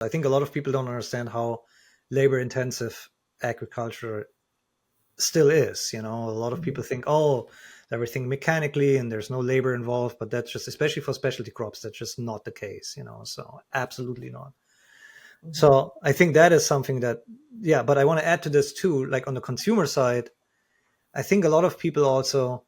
I think a lot of people don't understand how labor intensive agriculture still is. A lot of people think, oh, everything mechanically and there's no labor involved, but that's just, especially for specialty crops, that's just not the case. So absolutely not. So I think that is something that, yeah, but I want to add to this too, like on the consumer side, I think a lot of people also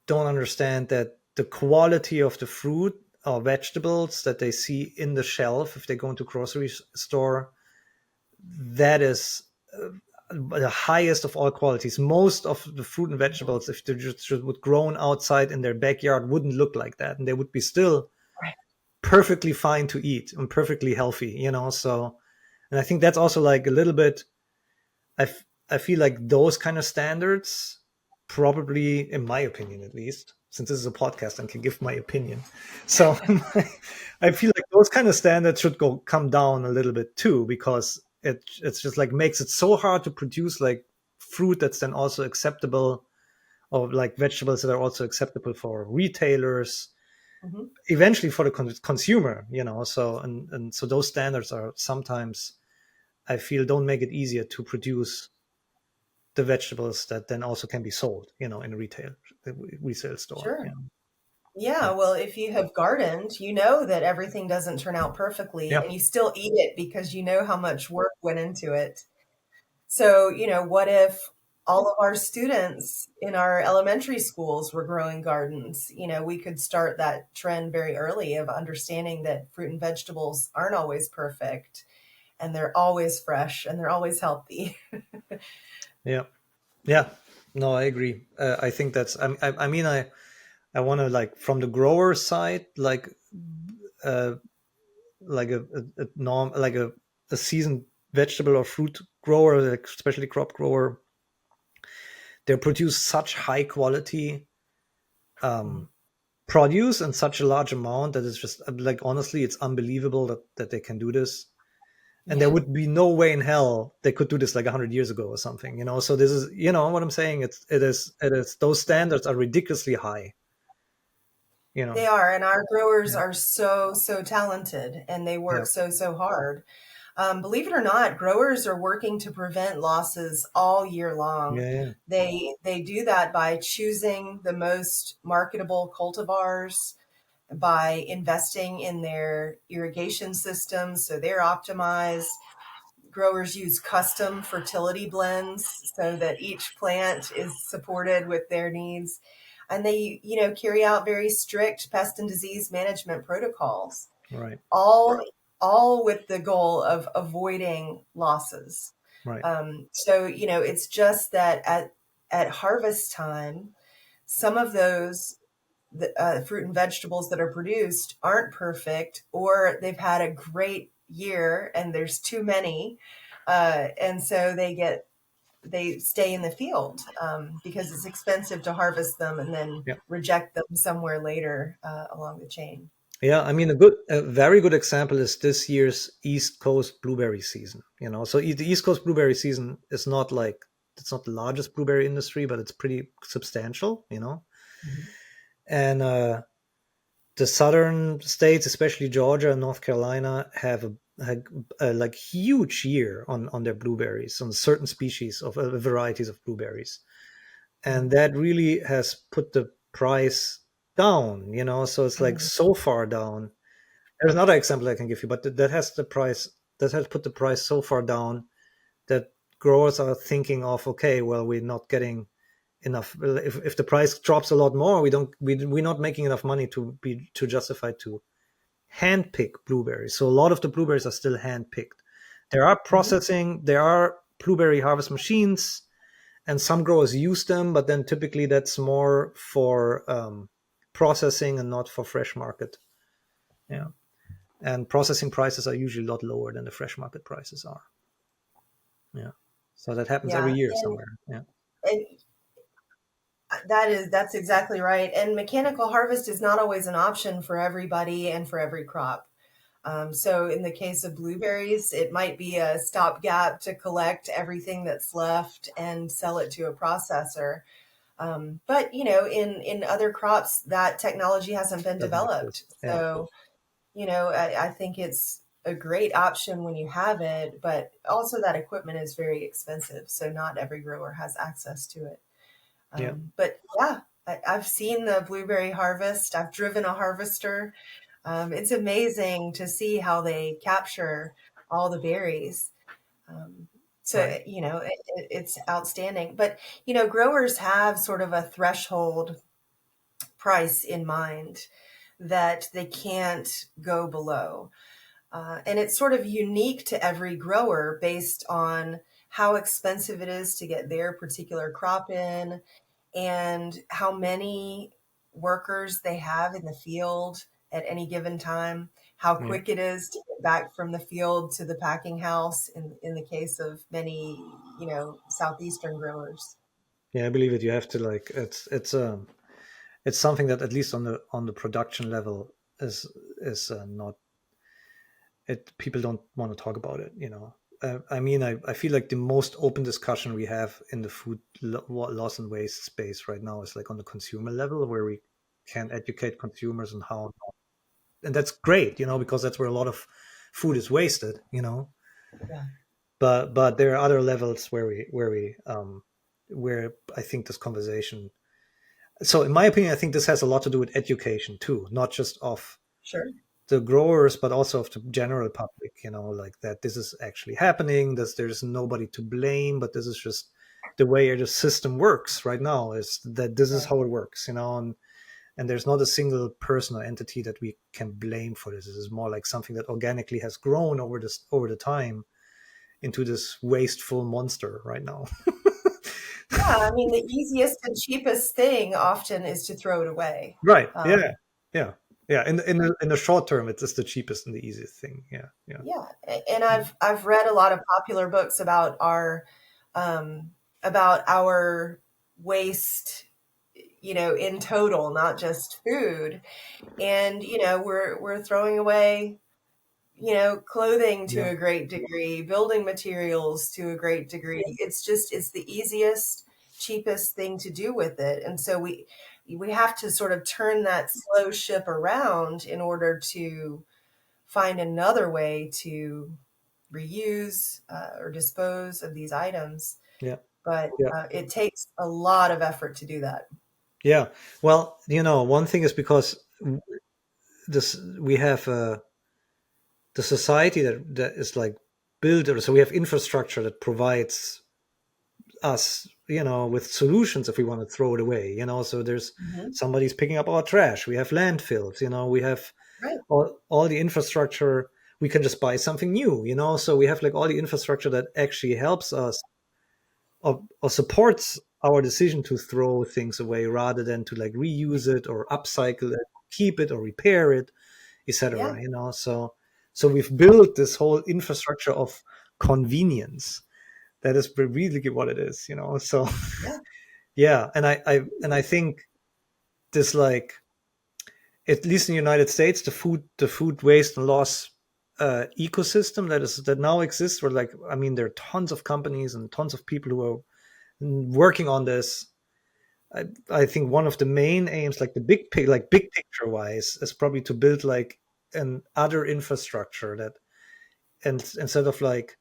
don't understand that the quality of the fruit or vegetables that they see in the shelf, if they go into grocery store, that is the highest of all qualities. Most of the fruit and vegetables, if they just would grown outside in their backyard, wouldn't look like that, and they would be still perfectly fine to eat and perfectly healthy. So, and I think that's also like a little bit. I feel like those kind of standards, probably, in my opinion, at least, since this is a podcast and can give my opinion. So I feel like those kind of standards should come down a little bit too, because it's just like makes it so hard to produce like fruit that's then also acceptable, or like vegetables that are also acceptable for retailers, eventually for the consumer. So and so those standards are sometimes, I feel, don't make it easier to produce the vegetables that then also can be sold, in a resale store. Sure. Yeah, well, if you have gardened, you know that everything doesn't turn out perfectly, Yeah. and you still eat it because you know how much work went into it. So, what if all of our students in our elementary schools were growing gardens? We could start that trend very early of understanding that fruit and vegetables aren't always perfect, and they're always fresh, and they're always healthy. Yeah. Yeah. No, I agree. I think that's. I mean, I want to, like, from the grower side, uh, like a norm, like a seasoned vegetable or fruit grower, like especially crop grower. They produce such high quality produce in such a large amount that it's just like, honestly, it's unbelievable that they can do this. And there Yeah. would be no way in hell they could do this like 100 years ago or something. So this is, what I'm saying. It is those standards are ridiculously high. They are, and our growers Yeah. are so, so talented, and they Yeah. work so, so hard. Believe it or not, growers are working to prevent losses all year long. Yeah. Yeah. They do that by choosing the most marketable cultivars, by investing in their irrigation systems so they're optimized. Growers use custom fertility blends so that each plant is supported with their needs. And they, carry out very strict pest and disease management protocols, Right. all all with the goal of avoiding losses. Right. So it's just that at harvest time, some of those fruit and vegetables that are produced aren't perfect, or they've had a great year and there's too many, and so they stay in the field because it's expensive to harvest them and then Yeah. reject them somewhere later along the chain. Yeah. I mean, a very good example is this year's East Coast blueberry season. So the East Coast blueberry season is not like, it's not the largest blueberry industry, but it's pretty substantial. Mhm. And the southern states, especially Georgia and North Carolina, have a like huge year on their blueberries, on certain species of varieties of blueberries, and that really has put the price down. So it's like Mhm. so far down. There's another example I can give you, but that has put the price so far down that growers are thinking of, okay, well, we're not getting enough. If the price drops a lot more, we're not making enough money to justify to hand pick blueberries. So a lot of the blueberries are still hand picked. Mhm. There are blueberry harvest machines, and some growers use them, but then typically that's more for processing and not for fresh market. Yeah. And processing prices are usually a lot lower than the fresh market prices are. Yeah. So that happens every Yeah, year somewhere. Yeah. and that's exactly right. And mechanical harvest is not always an option for everybody and for every crop. So in the case of blueberries, it might be a stopgap to collect everything that's left and sell it to a processor. But in other crops, that technology hasn't been Doesn't exist. developed. Yeah. So I think it's a great option when you have it, but also that equipment is very expensive. So not every grower has access to it. Yeah. But yeah, I've seen the blueberry harvest. I've driven a harvester. It's amazing to see how they capture all the berries. Um, Right. so, it's outstanding. But, growers have sort of a threshold price in mind that they can't go below. And it's sort of unique to every grower based on how expensive it is to get their particular crop in and how many workers they have in the field at any given time, how Yeah. quick it is to get back from the field to the packing house in the case of many, southeastern growers. Yeah, I believe it. You have to like it's something that at least on the production level is not it. People don't want to talk about it. I mean, I feel like the most open discussion we have in the food loss and waste space right now is like on the consumer level, where we can educate consumers on how, and that's great, because that's where a lot of food is wasted. Yeah, But there are other levels where I think this conversation. So, in my opinion, I think this has a lot to do with education too, not just of sure. the growers, but also of the general public. Like that this is actually happening. That there's nobody to blame, but this is just the way the system works right now. Is that this is Right. how it works, and there's not a single person or entity that we can blame for this. This is more like something that organically has grown over the time into this wasteful monster right now. Yeah, I mean, the easiest and cheapest thing often is to throw it away. Right. Um, Yeah. Yeah. Yeah. In the short term, it's just the cheapest and the easiest thing. Yeah. Yeah. Yeah, and I've read a lot of popular books about our waste, in total, not just food. And we're throwing away, clothing to Yeah. a great degree, building materials to a great degree. It's the easiest, cheapest thing to do with it. And so we have to sort of turn that slow ship around in order to find another way to reuse or dispose of these items. Yeah. But Yeah. it takes a lot of effort to do that. Yeah. Well, one thing is because this we have the society that is like built, or so we have infrastructure that provides us, with solutions if we want to throw it away. So there's Hmm. somebody's picking up our trash. We have landfills. We have Right. all the infrastructure. We can just buy something new. So we have like all the infrastructure that actually helps us or supports our decision to throw things away rather than to like reuse it or upcycle it, keep it or repair it, Yeah. etc. So we've built this whole infrastructure of convenience. That is really what it is. So Yeah. yeah, and I think this, like, at least in the United States, the food waste and loss ecosystem that now exists, where, like, I mean, there are tons of companies and tons of people who are working on this. I think one of the main aims, like big picture wise, is probably to build like an other infrastructure that, and instead of like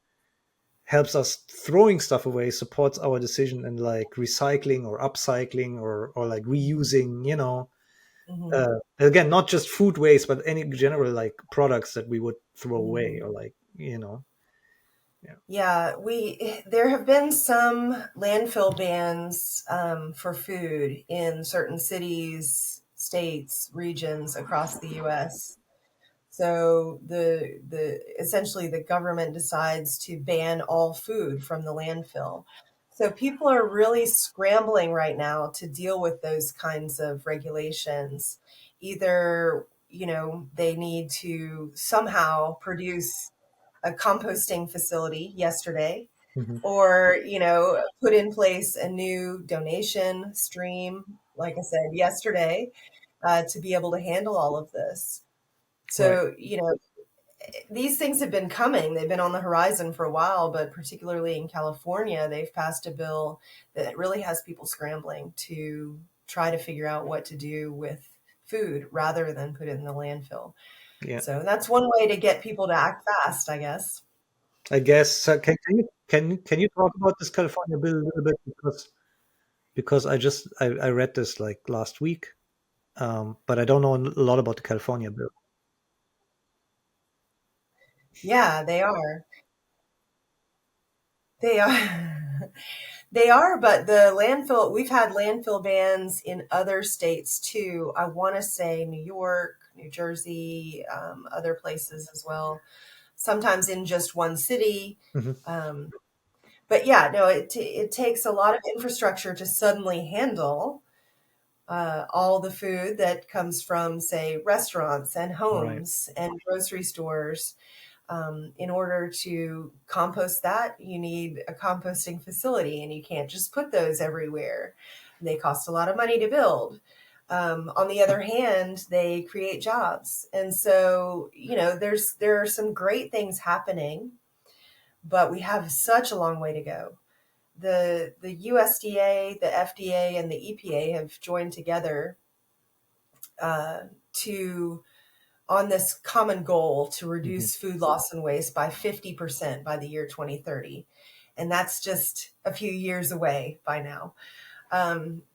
helps us throwing stuff away, supports our decision in like recycling or upcycling or like reusing. Hmm. Again, not just food waste, but any general like products that we would throw away, or Hmm. like, yeah. Yeah, there have been some landfill bans for food in certain cities, states, regions across the U.S. So the essentially the government decides to ban all food from the landfill. So people are really scrambling right now to deal with those kinds of regulations. Either, they need to somehow produce a composting facility yesterday, Hmm. or, put in place a new donation stream, like I said, yesterday, to be able to handle all of this. Right. So, these things have been coming. They've been on the horizon for a while, but particularly in California, they've passed a bill that really has people scrambling to try to figure out what to do with food rather than put it in the landfill. Yeah. So that's one way to get people to act fast, I guess. I guess. So can you talk about this California bill a little bit, because I read this like last week, but I don't know a lot about the California bill. Yeah, they are. They are. They are, but the landfill, we've had landfill bans in other states too. I want to say New York, New Jersey, other places as well, sometimes in just one city. Hmm. Um, but yeah, no, it takes a lot of infrastructure to suddenly handle all the food that comes from, say, restaurants and Right. homes and grocery stores. In order to compost that, you need a composting facility, and you can't just put those everywhere. They cost a lot of money to build. On the other hand, they create jobs, and so there are some great things happening, but we have such a long way to go. The USDA, the FDA, and the EPA have joined together uh, to on this common goal to Hmm. reduce food loss and waste by 50% by the year 2030. And that's just a few years away by now.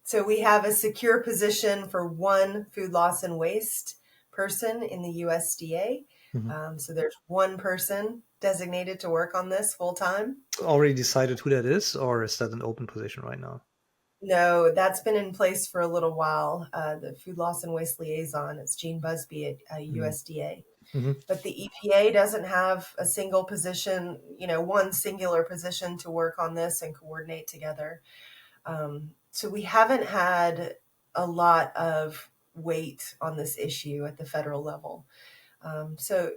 So we have a secure position for one food loss and waste person in the USDA. Hmm. So there's one person designated to work on this full time. Already decided who that is, or is that an open position right now? No, that's been in place for a little while. The food loss and waste liaison, it's Gene Busby at USDA. Mm-hmm. But the EPA doesn't have a single position, one singular position to work on this and coordinate together. So we haven't had a lot of weight on this issue at the federal level. So,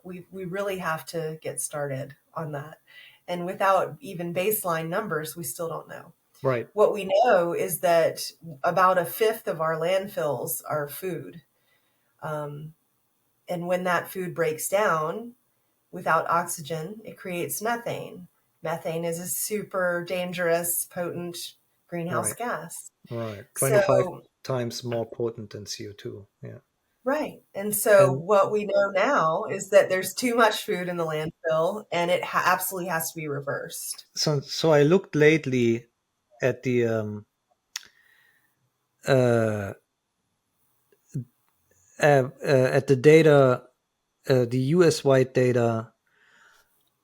we really have to get started on that. And without even baseline numbers, we still don't know. Right. What we know is that about a fifth of our landfills are food. Um, and when that food breaks down, without oxygen, it creates methane. Methane is a super dangerous, potent greenhouse Right. gas. Right. 25 So, times more potent than CO2. Yeah. right. And so, And what we know now is that there's too much food in the landfill and it absolutely has to be reversed. so I looked lately at the uh, at the data, the US wide data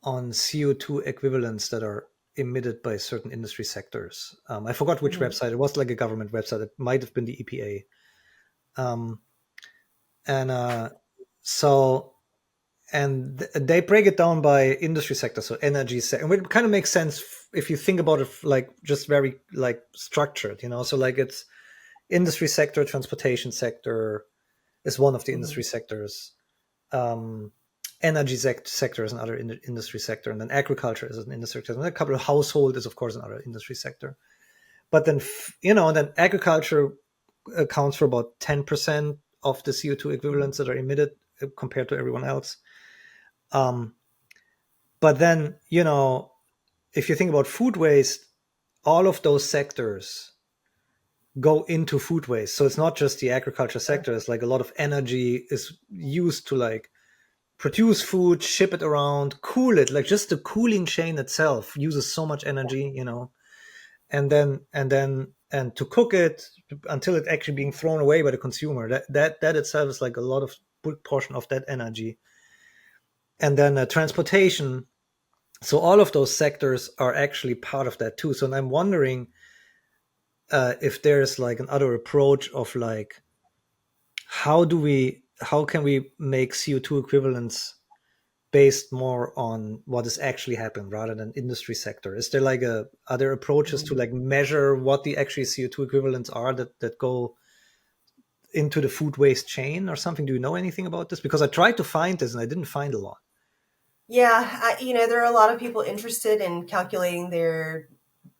on CO2 equivalents that are emitted by certain industry sectors. I forgot which Mhm. website. It was like a government website. It might have been the EPA. Um, and so and they break it down by industry sector, so energy sector, and it kind of makes sense if you think about it like just very like structured, so like it's industry sector, transportation sector is one of the industry Mhm. sectors, um, energy sector is another industry sector, and then agriculture is an industry sector, and a couple of household is of course another industry sector. But then then agriculture accounts for about 10% of the CO2 Mhm. equivalents that are emitted compared to everyone else. um, but then if you think about food waste, all of those sectors go into food waste. So it's not just the agriculture sector. It's like a lot of energy is used to like produce food, ship it around, cool it. Like just the cooling chain itself uses so much energy, and to cook it until it actually being thrown away by the consumer. That itself is like a lot of big portion of that energy. And then transportation. So all of those sectors are actually part of that too. So I'm wondering if there's like another approach of like how can we make CO2 equivalents based more on what is actually happening rather than industry sector? Is there like a other approaches to Mhm. like measure what the actually CO2 equivalents are that go into the food waste chain or something? Do you know anything about this? Because I tried to find this and I didn't find a lot. Yeah, there are a lot of people interested in calculating their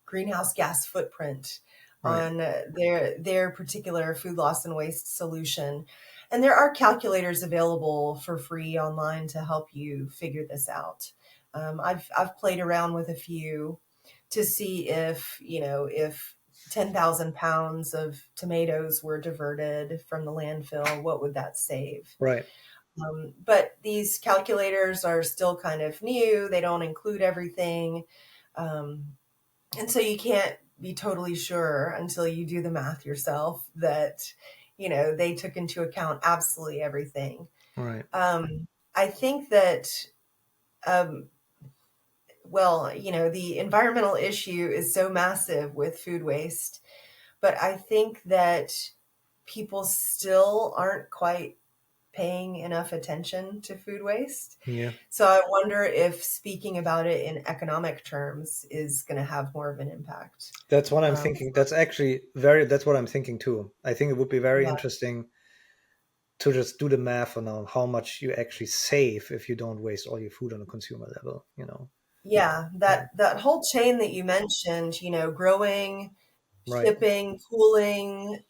greenhouse gas footprint Right. on their particular food loss and waste solution. And there are calculators available for free online to help you figure this out. I've played around with a few to see if 10,000 pounds of tomatoes were diverted from the landfill, what would that save? Right. But these calculators are still kind of new. They don't include everything. Um, and so you can't be totally sure until you do the math yourself that, they took into account absolutely everything. Right. I think that, um, well, the environmental issue is so massive with food waste, but I think that people still aren't quite paying enough attention to food waste. Yeah. So I wonder if speaking about it in economic terms is going to have more of an impact. That's what I'm Um, thinking. That's what I'm thinking too. I think it would be very yeah, interesting to just do the math on how much you actually save if you don't waste all your food on a consumer level, yeah, Yeah. that whole chain that you mentioned, growing, Right. shipping, cooling,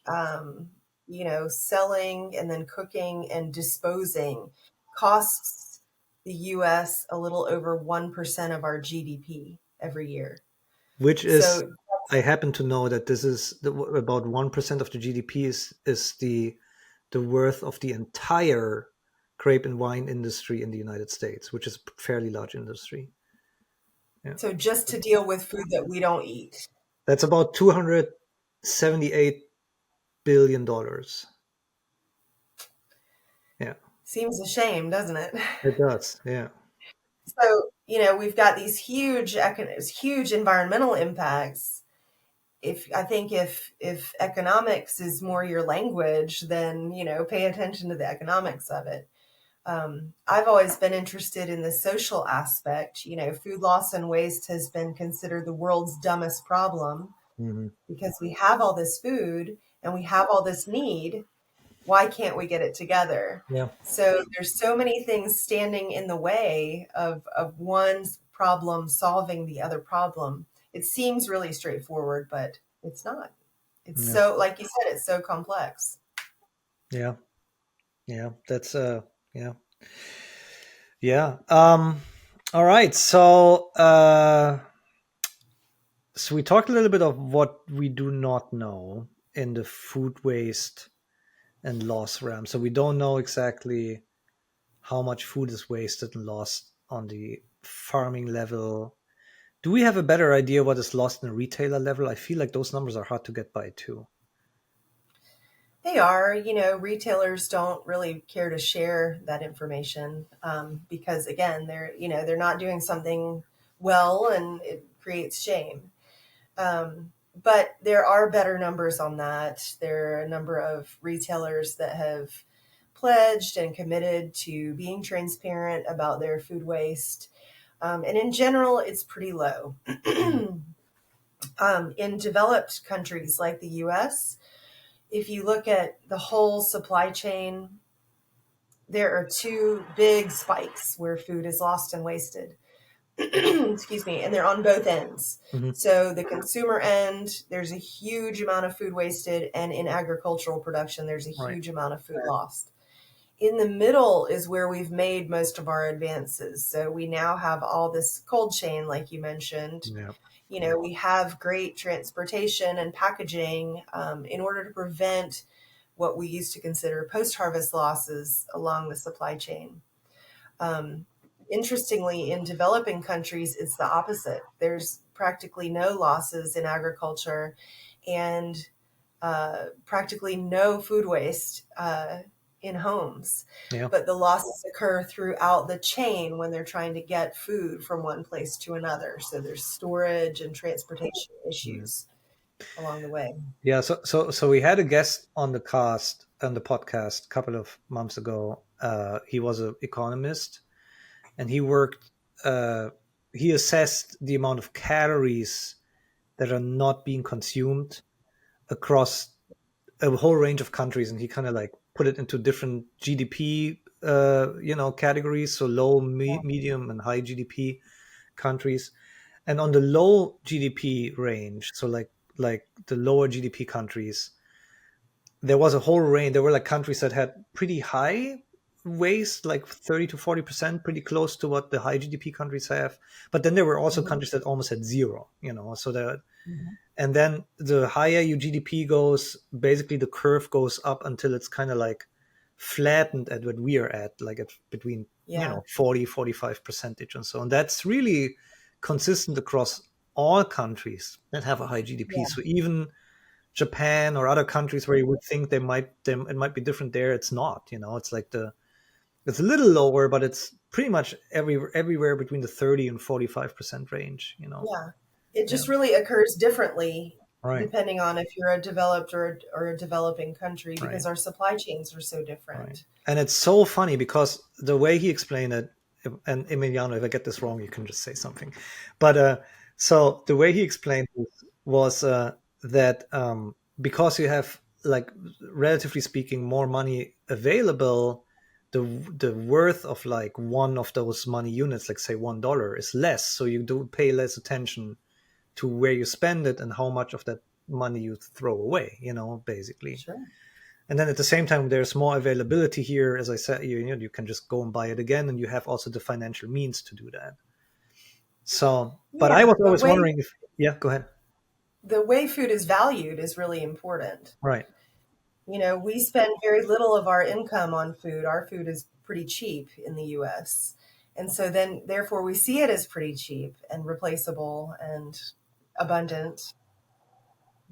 selling, and then cooking and disposing costs the U.S. a little over 1% of our GDP every year. Which is, So I happen to know that this is about 1% of the GDP is the worth of the entire grape and wine industry in the United States, which is a fairly large industry. Yeah. So just to deal with food that we don't eat. That's about $278 billion. Yeah, Seems a shame, doesn't it? it does. Yeah. So, we've got these huge environmental impacts. If I think if economics is more your language, then, pay attention to the economics of it. I've always been interested in the social aspect. Food loss and waste has been considered the world's dumbest problem Hmm. because we have all this food and we have all this need. Why can't we get it together? Yeah. So there's so many things standing in the way of one problem solving the other problem. It seems really straightforward, but it's not. It's Yeah. so, like you said, it's so complex. Yeah. Yeah. That's yeah. Yeah. All right. So we talked a little bit of what we do not know in the food waste and loss realm. So we don't know exactly how much food is wasted and lost on the farming level. Do we have a better idea what is lost in a retailer level? I feel like those numbers are hard to get by too. They are, retailers don't really care to share that information because, again, they're not doing something well, and it creates shame. But there are better numbers on that. There are a number of retailers that have pledged and committed to being transparent about their food waste. And in general, it's pretty low. Mhm. In developed countries like the US, if you look at the whole supply chain, there are two big spikes where food is lost and wasted. Excuse me, and they're on both ends. Mhm. So the consumer end, there's a huge amount of food wasted, and in agricultural production, there's a Right. huge amount of food lost. In the middle is where we've made most of our advances. So we now have all this cold chain, like you mentioned. Yeah. We have great transportation and packaging in order to prevent what we used to consider post-harvest losses along the supply chain. Um, Interestingly, in developing countries, it's the opposite. There's practically no losses in agriculture and practically no food waste in homes. Yeah. But the losses occur throughout the chain when they're trying to get food from one place to another. So there's storage and transportation Yeah. issues along the way. Yeah. So we had a guest on the podcast a couple of months ago. He was an economist, and uh, he assessed the amount of calories that are not being consumed across a whole range of countries, and he kind of like put it into different GDP categories, so low, medium, and high GDP countries. And on the low GDP range, so like the lower GDP countries, there was a whole range. There were like countries that had pretty high waste, like 30 to 40%, pretty close to what the high GDP countries have. But then there were also Mhm. countries that almost had zero, so that. Mhm. And then the higher your GDP goes, basically the curve goes up until it's kind of like flattened at what we are at, like at between, Yeah. 40-45% and so on. That's really consistent across all countries that have a high GDP. Yeah. So even Japan or other countries where you would think it might be different there, it's not. It's like it's a little lower, but it's pretty much everywhere between the 30 and 45% range. Yeah. It Yeah, just really occurs differently right, depending on if you're a developed or a developing country right, because our supply chains are so right. different. And it's so funny because the way he explained it, and Emiliano, if I get this wrong, you can just say something. But so the way he explained it was that because you have, like, relatively speaking, more money available, the worth of like one of those money units, like say $1, is less. So you do pay less attention to where you spend it and how much of that money you throw away. Basically. Sure. And then at the same time, there's more availability here. As I said, you can just go and buy it again, and you have also the financial means to do that. So, but Yeah. I was always wondering if, yeah, go ahead. The way food is valued is really important. Right, We spend very little of our income on food. Our food is pretty cheap in the US. And so then, therefore, we see it as pretty cheap and replaceable and abundant.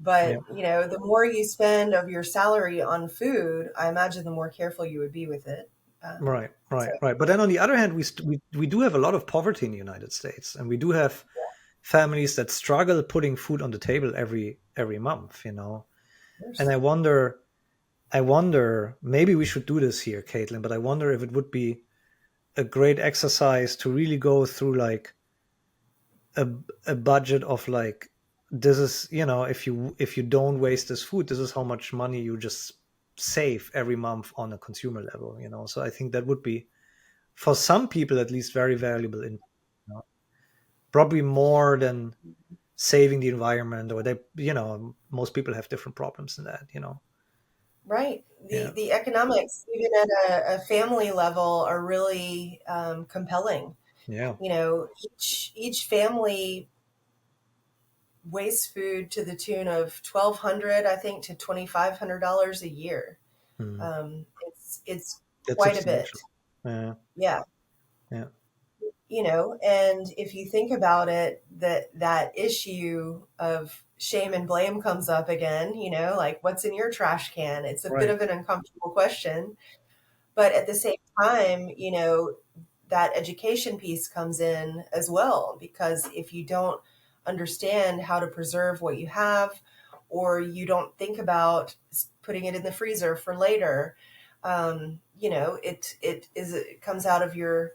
yeah, But, the more you spend of your salary on food, I imagine the more careful you would be with it. Um, right, so, right, right. But then on the other hand, we do have a lot of poverty in the United States, and we do have families that struggle putting food on the table every month. And I wonder, maybe we should do this here, Caitlin. But I wonder if it would be a great exercise to really go through like a, a budget of like, this is, if you don't waste this food, this is how much money you just save every month on a consumer level. So I think that would be, for some people at least, very valuable in, probably more than saving the environment, or they, most people have different problems in that. right. Yeah, The economics, even at a family level, are really compelling. yeah. Each family wastes food to the tune of 1,200, I think, to $2,500 a year. Hmm. It's That's quite a bit. substantial. Yeah, Yeah. yeah, And if you think about it, that issue of shame and blame comes up again, like what's in your trash can? It's a bit right. of an uncomfortable question, but at the same time, that education piece comes in as well, because if you don't understand how to preserve what you have, or you don't think about putting it in the freezer for later, it comes out of your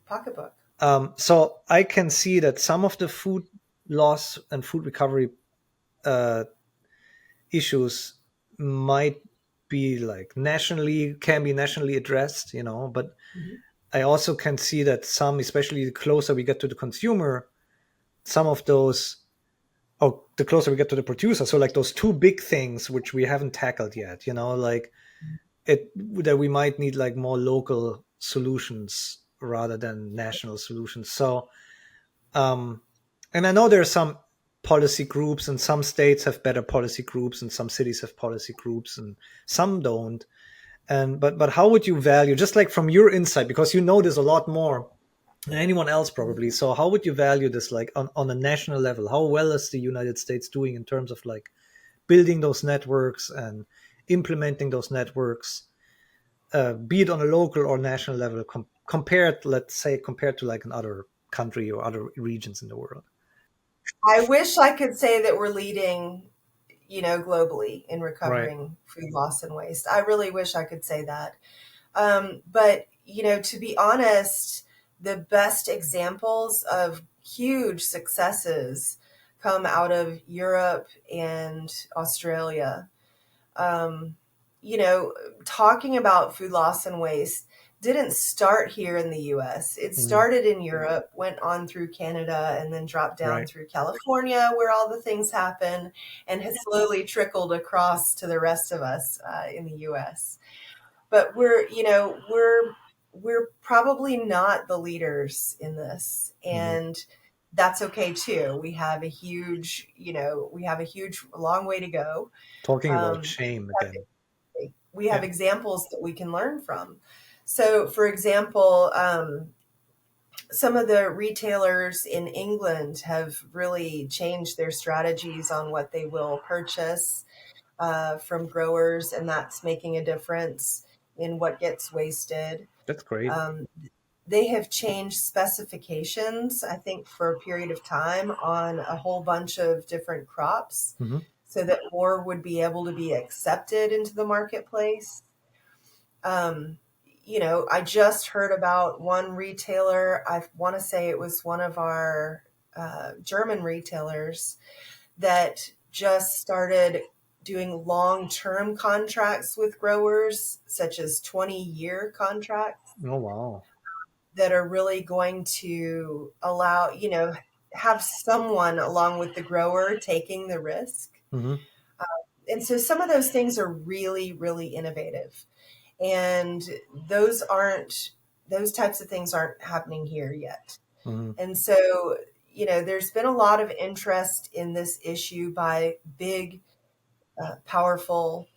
pocketbook. So I can see that some of the food loss and food recovery uh, issues might be like can be nationally addressed, but Mhm. I also can see that some, especially the closer we get to the consumer, some of those, or the closer we get to the producer. So like those two big things which we haven't tackled yet, like that we might need like more local solutions rather than national solutions. So um, and I know there are some policy groups, and some states have better policy groups, and some cities have policy groups, and some don't. And but how would you value, just like from your insight, because you know this a lot more than anyone else probably? So how would you value this, like on a national level? How well is the United States doing in terms of like building those networks and implementing those networks, be it on a local or national level, compared, let's say, compared to like another country or other regions in the world? I wish I could say that we're leading, globally in Right. recovering food loss and waste. I really wish I could say that. But, to be honest, the best examples of huge successes come out of Europe and Australia. Um, you know, Talking about food loss and waste didn't start here in the US. It Mhm. started in Europe, went on through Canada, and then dropped down Right. through California, where all the things happen, and has slowly trickled across to the rest of us in the US. But we're probably not the leaders in this, Mhm. and that's okay too. We have a huge long way to go. Talking about Um, shame again. we have Yeah, examples that we can learn from. So, for example, some of the retailers in England have really changed their strategies on what they will purchase from growers, and that's making a difference in what gets wasted. that's great. Um, they have changed specifications, I think, for a period of time on a whole bunch of different crops Hmm. so that more would be able to be accepted into the marketplace. Um, I just heard about one retailer. I want to say it was one of our German retailers that just started doing long term contracts with growers, such as 20-year contracts Oh wow. that are really going to allow, have someone along with the grower taking the risk. Hmm. And so some of those things are really, really innovative. And those aren't, those types of things aren't happening here yet. Hmm. And so, there's been a lot of interest in this issue by big, powerful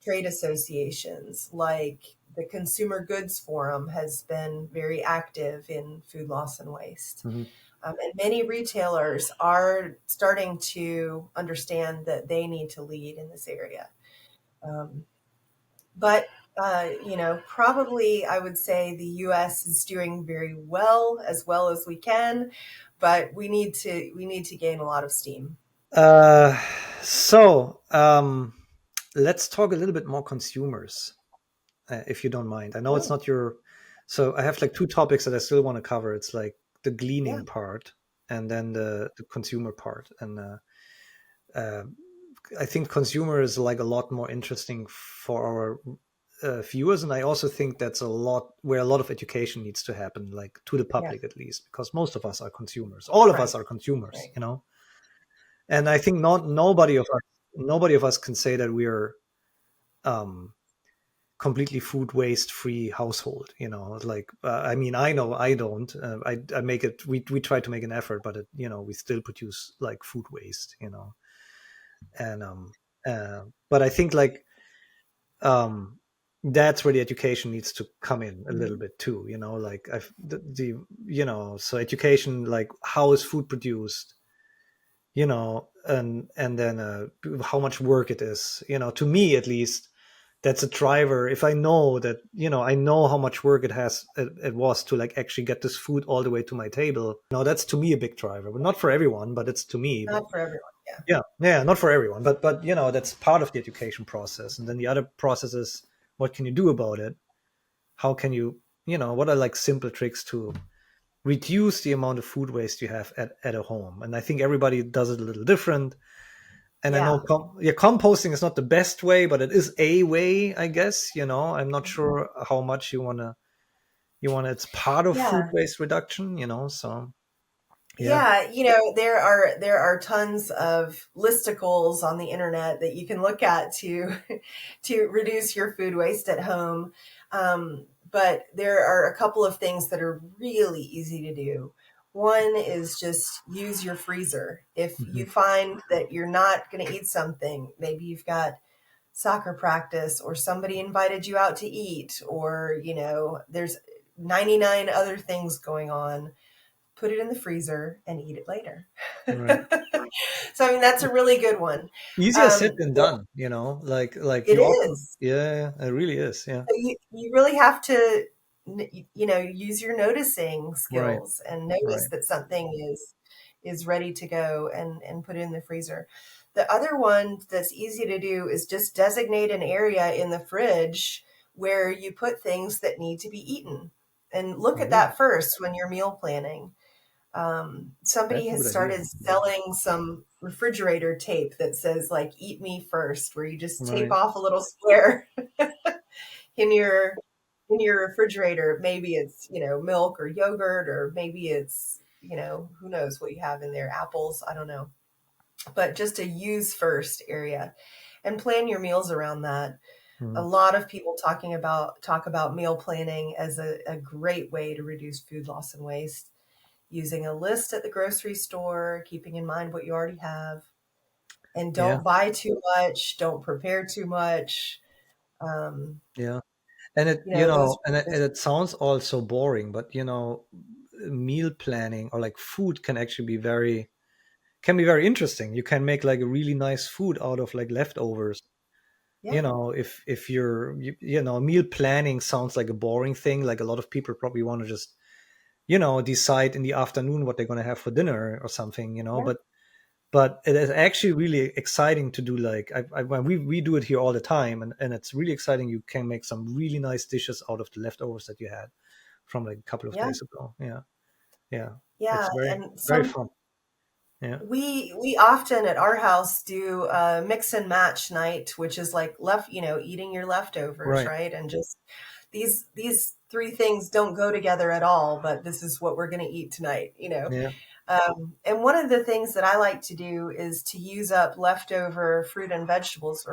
trade associations like the Consumer Goods Forum has been very active in food loss and waste. Hmm. And many retailers are starting to understand that they need to lead in this area. Um, but probably I would say the U.S. is doing very well as we can, but we need to gain a lot of steam. Uh, so let's talk a little bit more consumers, if you don't mind. I know it's Oh, not your. So I have like two topics that I still want to cover. It's like the yeah, gleaning part and then the consumer part. And uh, I think consumer is like a lot more interesting for our viewers, and I also think that's a lot where a lot of education needs to happen, like to the yeah, public at least, because most of us are consumers. All of us right, are consumers, right. you know. And I think not nobody of us can say that we're um, completely food waste free household. You know, like I mean, I know I don't. I make it. We try to make an effort, but we still produce like food waste. And but I think like um that's where the education needs to come in a little Mhm. bit too, like so education, like how is food produced, and then how much work it is, to me at least. That's a driver. If I know that, I know how much work it was to like actually get this food all the way to my table, that's to me a big driver, but not for everyone, but it's to me. But Not for everyone. Yeah, yeah, yeah, not for everyone, but that's part of the education process. And then the other process is, what can you do about it? How can you, what are like simple tricks to reduce the amount of food waste you have at a home? And I think everybody does it a little different. And I know yeah, composting is not the best way, but it is a way, I guess. I'm not sure how much you wanna it's part of food yeah. waste reduction, so yeah. Yeah, there are tons of listicles on the internet that you can look at to to reduce your food waste at home. But there are a couple of things that are really easy to do. One is just use your freezer. If Hmm. you find that you're not going to eat something, maybe you've got soccer practice or somebody invited you out to eat, or there's 99 other things going on, put it in the freezer and eat it later. Right. So I mean that's a really good one. Easier said Um, than done, like it you often, is. yeah, it really is, yeah. So you really have to use your noticing Right, skills and notice right. that something is ready to go and put it in the freezer. The other one that's easy to do is just designate an area in the fridge where you put things that need to be eaten, and look at Oh, that first when you're meal planning. that's Somebody a has good idea. started selling some refrigerator tape that says like "Eat me first," where you just tape Right, off a little square in your refrigerator. Maybe it's milk or yogurt, or maybe it's who knows what you have in there, apples. I don't know, but just a use first area, and plan your meals around that. A mhm. lot of people talk about meal planning as a great way to reduce food loss and waste, using a list at the grocery store, keeping in mind what you already have, and Yeah. don't buy too much, don't prepare too much. Yeah. And it, You know, those. and it sounds all so boring, but meal planning or like food can be very interesting. You can make like a really nice food out of like leftovers. Yeah, If meal planning sounds like a boring thing. Like a lot of people probably want to just, decide in the afternoon what they're going to have for dinner or something, yeah, but it is actually really exciting to do. Like when we do it here all the time, and it's really exciting. You can make some really nice dishes out of the leftovers that you had from like a couple of yeah, days ago. Yeah, yeah, yeah. it's very And very some fun. Yeah, we often at our house do a mix and match night, which is like eating your leftovers, right. right? And just these three things don't go together at all, but this is what we're going to eat tonight. Yeah. And one of the things that I like to do is to use up leftover fruit and vegetables,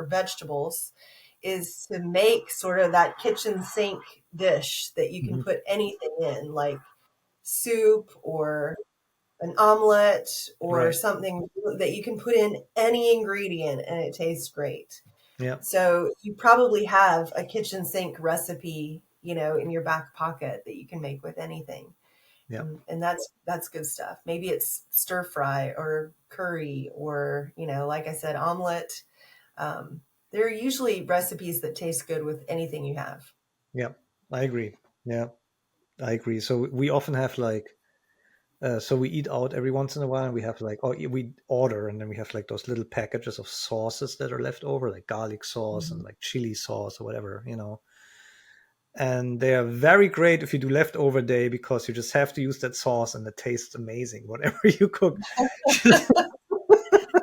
is to make sort of that kitchen sink dish that you can Hmm. put anything in, like soup or an omelet or Right. something that you can put in any ingredient and it tastes great. Yeah. So you probably have a kitchen sink recipe, in your back pocket that you can make with anything. Yeah. And that's good stuff. Maybe it's stir fry or curry or, like I said, omelet. Um, there are usually recipes that taste good with anything you have. Yeah. I agree. Yeah, I agree. So we often have like, so we eat out every once in a while, and we have like, we order, and then we have like those little packages of sauces that are left over, like garlic sauce and Mhm. like chili sauce or whatever. And they are very great if you do leftover day, because you just have to use that sauce and it tastes amazing whatever you cook.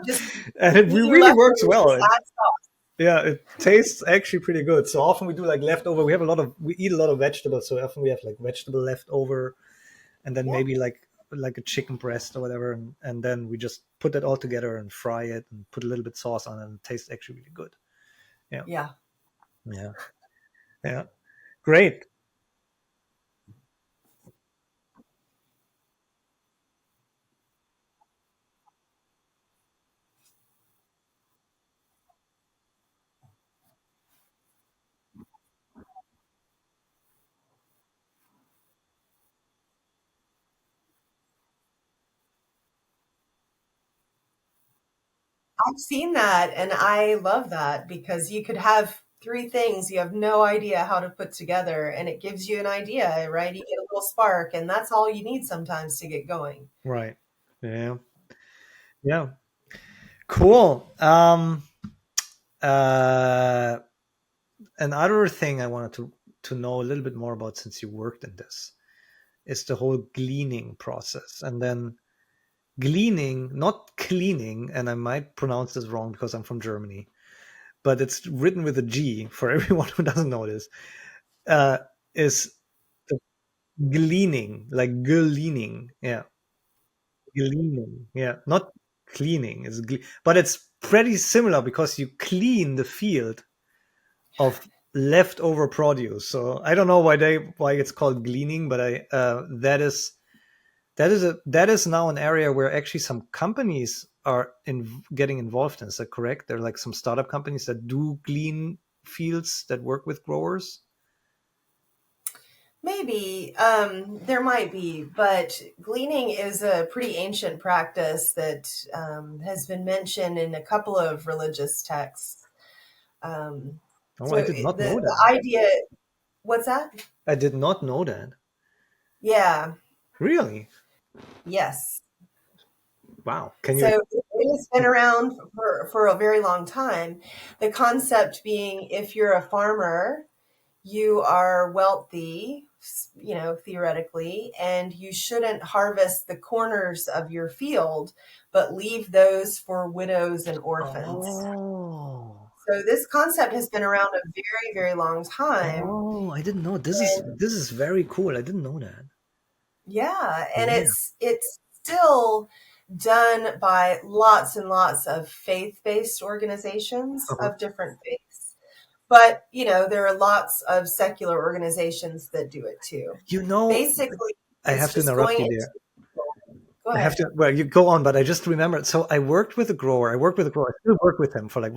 Just And it eat your really works leftovers, well. just add sauce. Yeah, it tastes actually pretty good. So often we do like leftover. We eat a lot of vegetables, so often we have like vegetable leftover, and then Yeah, maybe like a chicken breast or whatever, and then we just put that all together and fry it and put a little bit sauce on it, and it tastes actually really good. Yeah, yeah. yeah, yeah. Great. I've seen that and I love that because you could have three things you have no idea how to put together and it gives you an idea, right? You get a little spark and that's all you need sometimes to get going. Right. Yeah. Yeah. Cool. Uh, Another thing I wanted to know a little bit more about, since you worked in this, is the whole gleaning process. And then gleaning, not cleaning, and I might pronounce this wrong because I'm from Germany, but it's written with a G for everyone who doesn't know this, uh, is the gleaning, like gleaning. Yeah, gleaning. Yeah, not cleaning. But it's pretty similar because you clean the field of leftover produce. So I don't know why it's called gleaning, but I that is now an area where actually some companies are getting involved in. Is that correct? There are like some startup companies that do glean fields that work with growers. Maybe there might be, but gleaning is a pretty ancient practice that has been mentioned in a couple of religious texts. Um, Oh, so I did not know the that. idea, what's that? I did not know that. Yeah, Really? yes. Wow. Can So you? it has been around for a very long time. The concept being if you're a farmer, you are wealthy, theoretically, and you shouldn't harvest the corners of your field, but leave those for widows and orphans. Oh, So this concept has been around a very, very long time. oh! I didn't know. This is very cool. I didn't know that. Yeah, and Yeah. it's still done by lots and lots of faith-based organizations Uh-huh. of different faiths. But, there are lots of secular organizations that do it too. You know, Basically, I it's have to just interrupt going you into there. Go I have ahead. to. Well, you go on, but I just remembered. So I worked with a grower. I worked with a grower. I still work with him for like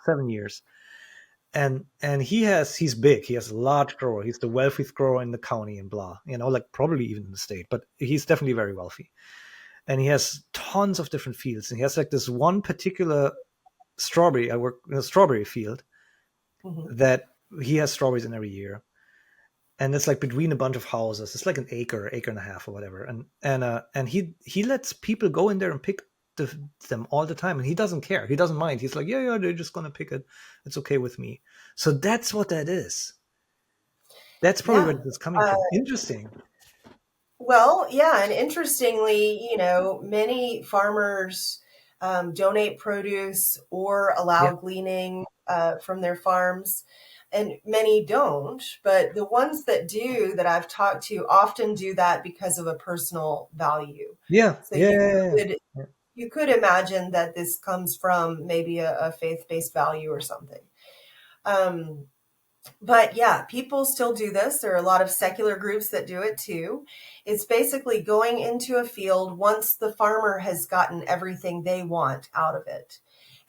7 years. and he's big. He has a large grower. He's the wealthiest grower in the county and blah, like probably even in the state, but he's definitely very wealthy. And he has tons of different fields. And he has like this one particular strawberry. I work in a strawberry field Mhm. that he has strawberries in every year. And it's like between a bunch of houses. It's like an acre and a half or whatever. And he lets people go in there and pick them all the time, and he doesn't care. He doesn't mind. He's like, yeah, they're just gonna pick it. It's okay with me. So that's what that is. That's probably where Yeah. it's coming from. Interesting. Well, yeah, and interestingly, many farmers donate produce or Yeah, allow gleaning from their farms, and many don't. But the ones that do, that I've talked to, often do that because of a personal value. yeah, So yeah, you yeah, could you could imagine that this comes from maybe a faith-based value or something. Um, but yeah, people still do this. There are a lot of secular groups that do it too. It's basically going into a field once the farmer has gotten everything they want out of it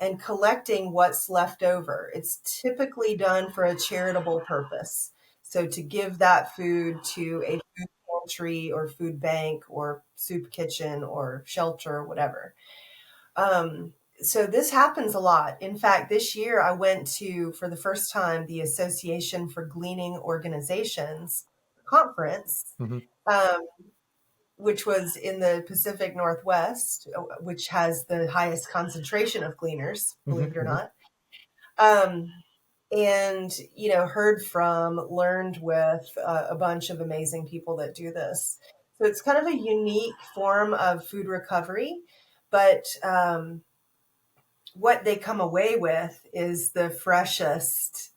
and collecting what's left over. It's typically done for a charitable purpose. So to give that food to a food pantry or food bank or soup kitchen or shelter or whatever. Um, so this happens a lot. In fact, this year I went to, for the first time, the Association for Gleaning Organizations conference, hmm um, which was in the Pacific Northwest, which has the highest concentration of gleaners, hmm believe it or hmm not. Um, and, heard from, learned with a bunch of amazing people that do this. So it's kind of a unique form of food recovery, but what they come away with is the freshest,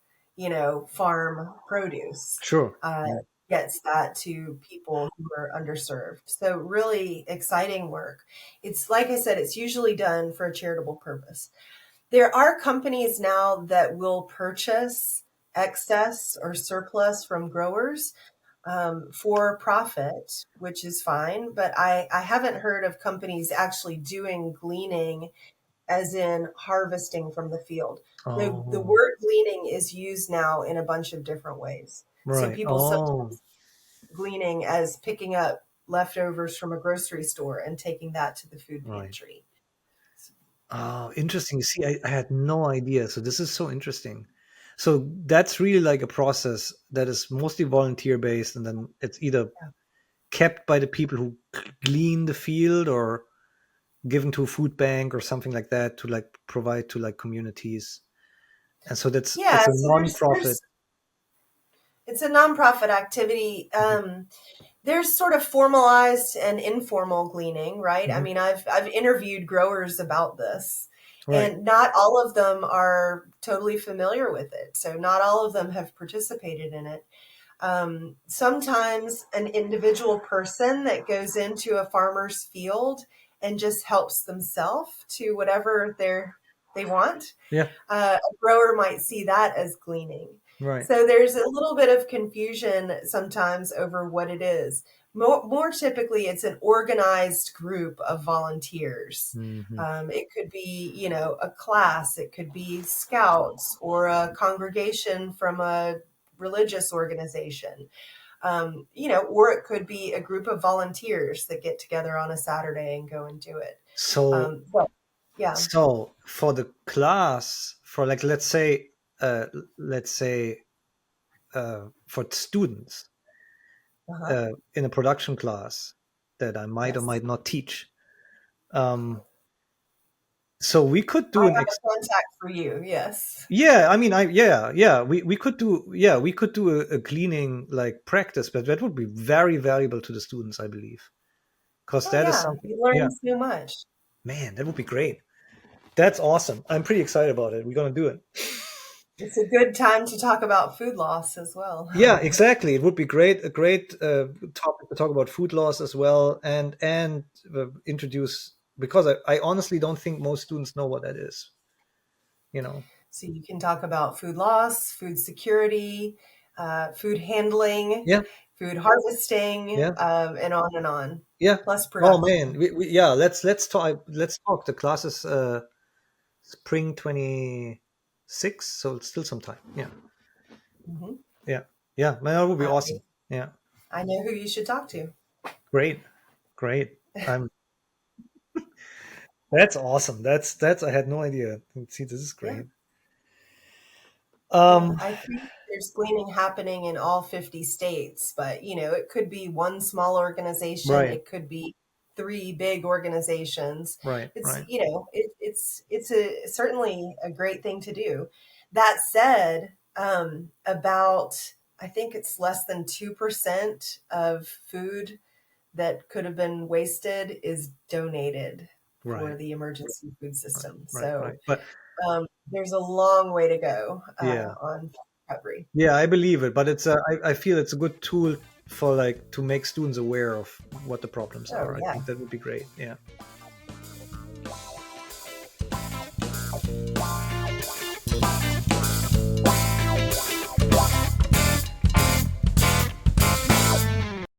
farm produce. Sure. Uh, Yeah. Gets that to people who are underserved. So really exciting work. It's like I said, it's usually done for a charitable purpose. There are companies now that will purchase excess or surplus from growers for profit, which is fine. But I haven't heard of companies actually doing gleaning as in harvesting from the field. The Oh, word gleaning is used now in a bunch of different ways. So right. people Oh, sometimes gleaning as picking up leftovers from a grocery store and taking that to the food right. pantry. Oh, interesting. You see, I had no idea. So this is so interesting. So that's really like a process that is mostly volunteer based, and then it's either Yeah, kept by the people who glean the field or given to a food bank or something like that to like provide to like communities. And so yeah. it's a So non-profit. it's a nonprofit activity. There's sort of formalized and informal gleaning, right? I Mhm. mean, I've interviewed growers about this, Right. and not all of them are totally familiar with it. So not all of them have participated in it. Sometimes an individual person that goes into a farmer's field and just helps themselves to whatever they want, Yeah. a grower might see that as gleaning. Right. So there's a little bit of confusion sometimes over what it is. More typically, it's an organized group of volunteers. hmm It could be, a class, it could be scouts or a congregation from a religious organization, or it could be a group of volunteers that get together on a Saturday and go and do it. So But yeah, so for the class, for like uh, let's say for students uh-huh. in a production class that I might or Yes. might not teach. So we could I do an have a contact for you. Yes. yeah, I mean, yeah, we could do, yeah, we could do a cleaning like practice, but that would be very valuable to the students, I believe, because Oh that is yeah, something. you Yeah, learn so much. man, that would be great. That's awesome. I'm pretty excited about it. We're gonna do it. It's a good time to talk about food loss as well. Yeah, exactly. It would be great, a great topic to talk about food loss as well, and introduce, because I honestly don't think most students know what that is. You know. So you can talk about food loss, food security, food handling, Yeah, food harvesting, yeah, and on and on. yeah. Plus Oh man, production. yeah. Let's talk. Let's talk. The classes spring 26. 6, so it's still some time. Yeah, Hmm. yeah, yeah. Man, that would be I, awesome. Yeah, I know who you should talk to. great, great. I'm. That's awesome. That's. I had no idea. See, this is Yeah. great. Yeah, Um. I think there's gleaning happening in all 50 states, but it could be one small organization, Right. it could be three big organizations. Right. It's, Right. it's a certainly a great thing to do. That said, about I think it's less than 2% of food that could have been wasted is donated for Right. the emergency food Right. system. Right. Right. So But there's a long way to go yeah. on recovery. Yeah, I believe it, but it's I feel it's a good tool for like to make students aware of what the problems Oh are. I yeah, think that would be great. Yeah.